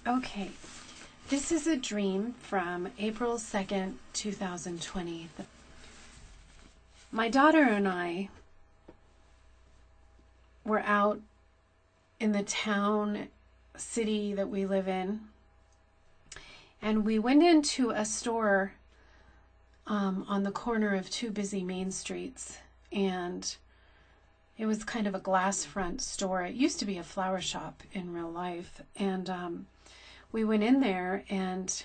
Okay, this is a dream from April 2nd, 2020. My daughter and I were out in the city that we live in, and we went into a store on the corner of two busy main streets, and it was kind of a glass front store. It used to be a flower shop in real life, and we went in there, and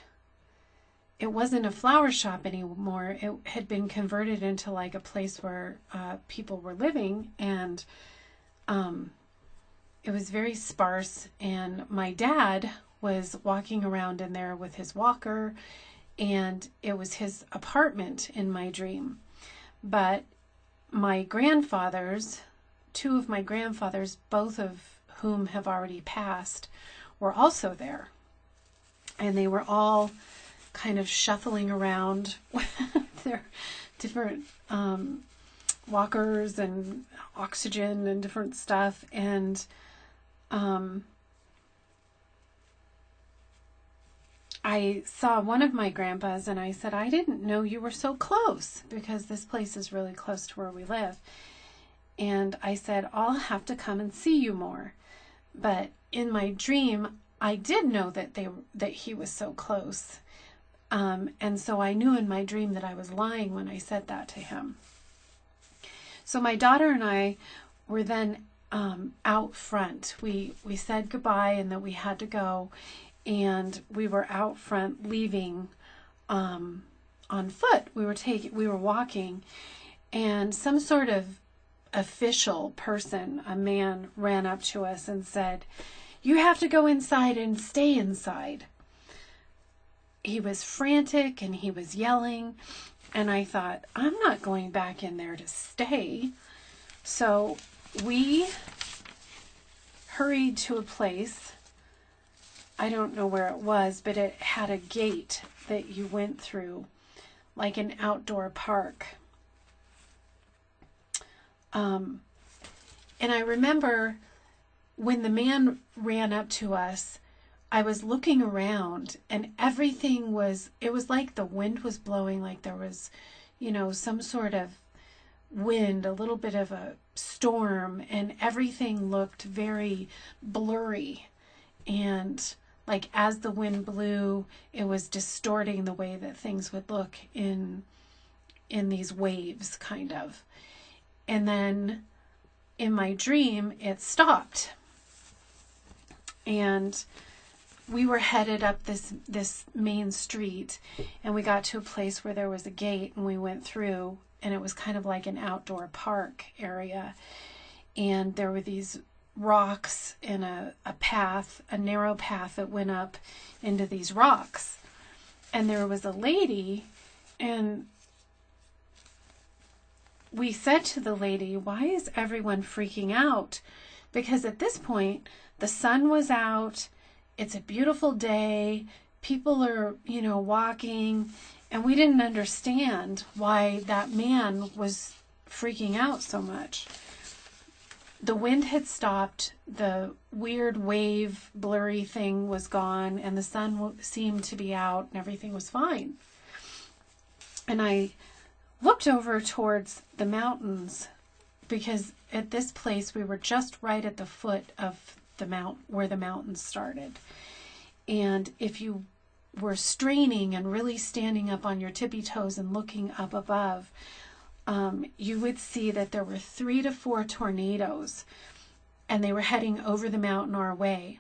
it wasn't a flower shop anymore. It had been converted into like a place where people were living, and it was very sparse. And my dad was walking around in there with his walker, and it was his apartment in my dream. But my grandfathers, two of my grandfathers, both of whom have already passed, were also there. And they were all kind of shuffling around with their different walkers and oxygen and different stuff. And I saw one of my grandpas, and I said, I didn't know you were so close, because this place is really close to where we live. And I said, I'll have to come and see you more. But in my dream, I did know that he was so close. And so I knew in my dream that I was lying when I said that to him. So my daughter and I were then out front. We said goodbye and that we had to go, and we were out front leaving on foot. We were walking, and some sort of official person, a man, ran up to us and said, "You have to go inside and stay inside." He was frantic and he was yelling, and I thought, I'm not going back in there to stay. So we hurried to a place. I don't know where it was, but it had a gate that you went through, like an outdoor park. And I remember when the man ran up to us, I was looking around, and everything it was like the wind was blowing, like there was, some sort of wind, a little bit of a storm, and everything looked very blurry. And like as the wind blew, it was distorting the way that things would look in these waves, kind of. And then in my dream, it stopped. And we were headed up this main street, and we got to a place where there was a gate, and we went through, and it was kind of like an outdoor park area. And there were these rocks and a narrow path that went up into these rocks. And there was a lady, and we said to the lady, "Why is everyone freaking out?" Because at this point, the sun was out. It's a beautiful day. People are, walking. And we didn't understand why that man was freaking out so much. The wind had stopped. The weird wave blurry thing was gone. And the sun seemed to be out. And everything was fine. And I looked over towards the mountains, because at this place we were just right at the foot of the mount where the mountains started. And if you were straining and really standing up on your tippy toes and looking up above, you would see that there were 3 to 4 tornadoes, and they were heading over the mountain our way.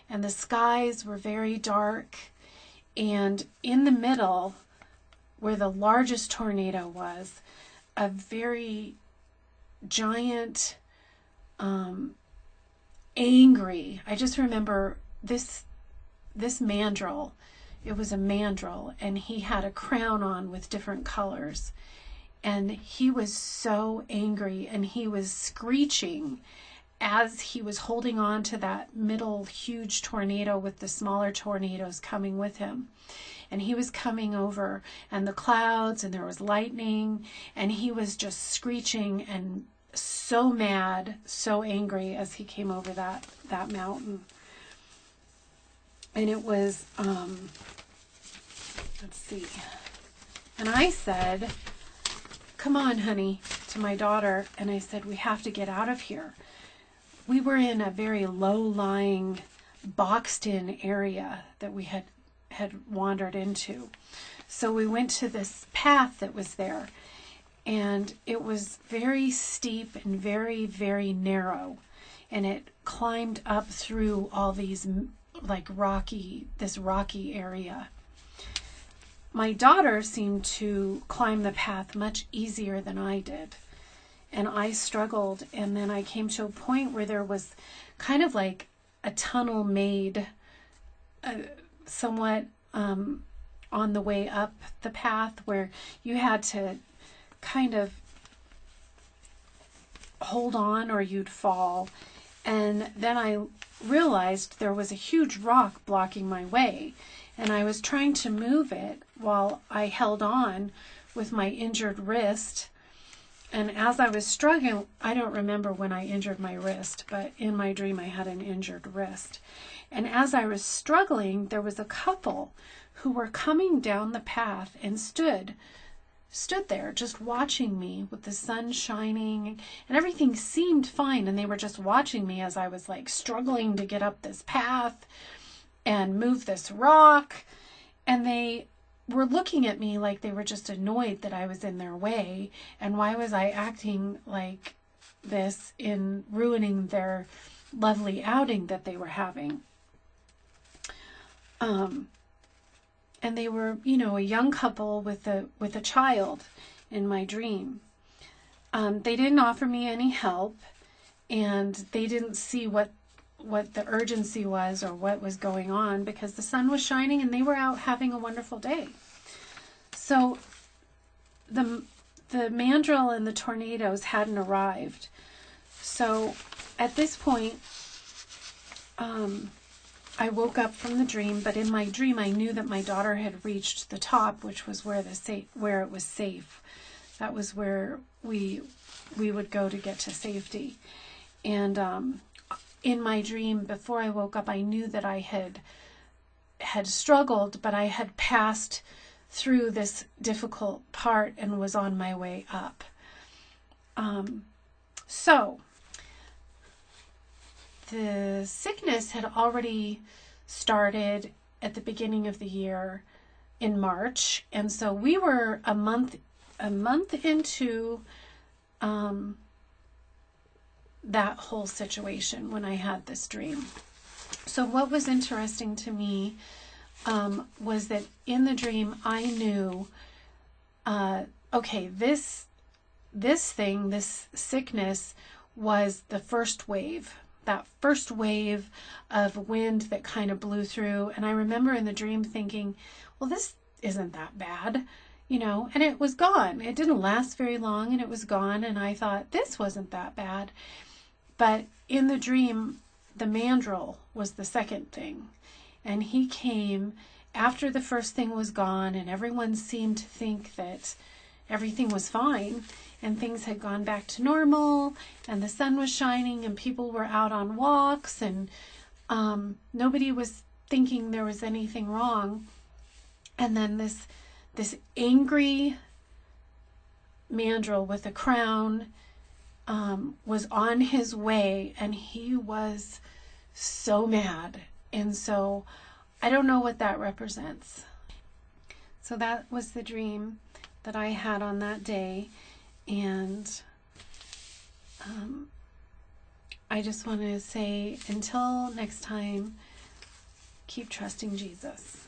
And the skies were very dark, and in the middle, where the largest tornado was, a very giant, angry, I just remember this mandrill. It was a mandrill, and he had a crown on with different colors, and he was so angry, and he was screeching as he was holding on to that middle huge tornado with the smaller tornadoes coming with him. And he was coming over, and the clouds, and there was lightning, and he was just screeching and so mad, so angry as he came over that mountain. And it was, let's see. And I said, come on, honey, to my daughter. And I said, we have to get out of here. We were in a very low-lying, boxed-in area that we had wandered into. So we went to this path that was there. And it was very steep and very, very narrow. And it climbed up through all these, like, this rocky area. My daughter seemed to climb the path much easier than I did. And I struggled. And then I came to a point where there was kind of like a tunnel made somewhat on the way up the path, where you had to kind of hold on or you'd fall. And then I realized there was a huge rock blocking my way, and I was trying to move it while I held on with my injured wrist. And as I was struggling, I don't remember when I injured my wrist, but in my dream I had an injured wrist. And as I was struggling, there was a couple who were coming down the path and stood there just watching me with the sun shining, and everything seemed fine, and they were just watching me as I was like struggling to get up this path and move this rock. And they were looking at me like they were just annoyed that I was in their way, and why was I acting like this in ruining their lovely outing that they were having. And they were, a young couple with a child in my dream. They didn't offer me any help, and they didn't see what the urgency was or what was going on, because the sun was shining and they were out having a wonderful day. So the mandrill and the tornadoes hadn't arrived. So at this point, I woke up from the dream, but in my dream I knew that my daughter had reached the top, which was where it was safe. That was where we would go to get to safety. And in my dream, before I woke up, I knew that I had struggled, but I had passed through this difficult part and was on my way up. So the sickness had already started at the beginning of the year in March, and so we were a month into that whole situation when I had this dream. So what was interesting to me was that in the dream I knew, okay, this sickness was the first wave. That first wave of wind that kind of blew through. And I remember in the dream thinking, well, this isn't that bad, and it was gone. It didn't last very long, and it was gone. And I thought, this wasn't that bad. But in the dream, the mandrill was the second thing. And he came after the first thing was gone, and everyone seemed to think that everything was fine and things had gone back to normal, and the sun was shining and people were out on walks, and nobody was thinking there was anything wrong. And then this angry mandrill with a crown was on his way, and he was so mad. And so I don't know what that represents. So that was the dream that I had on that day. And I just want to say, until next time, keep trusting Jesus.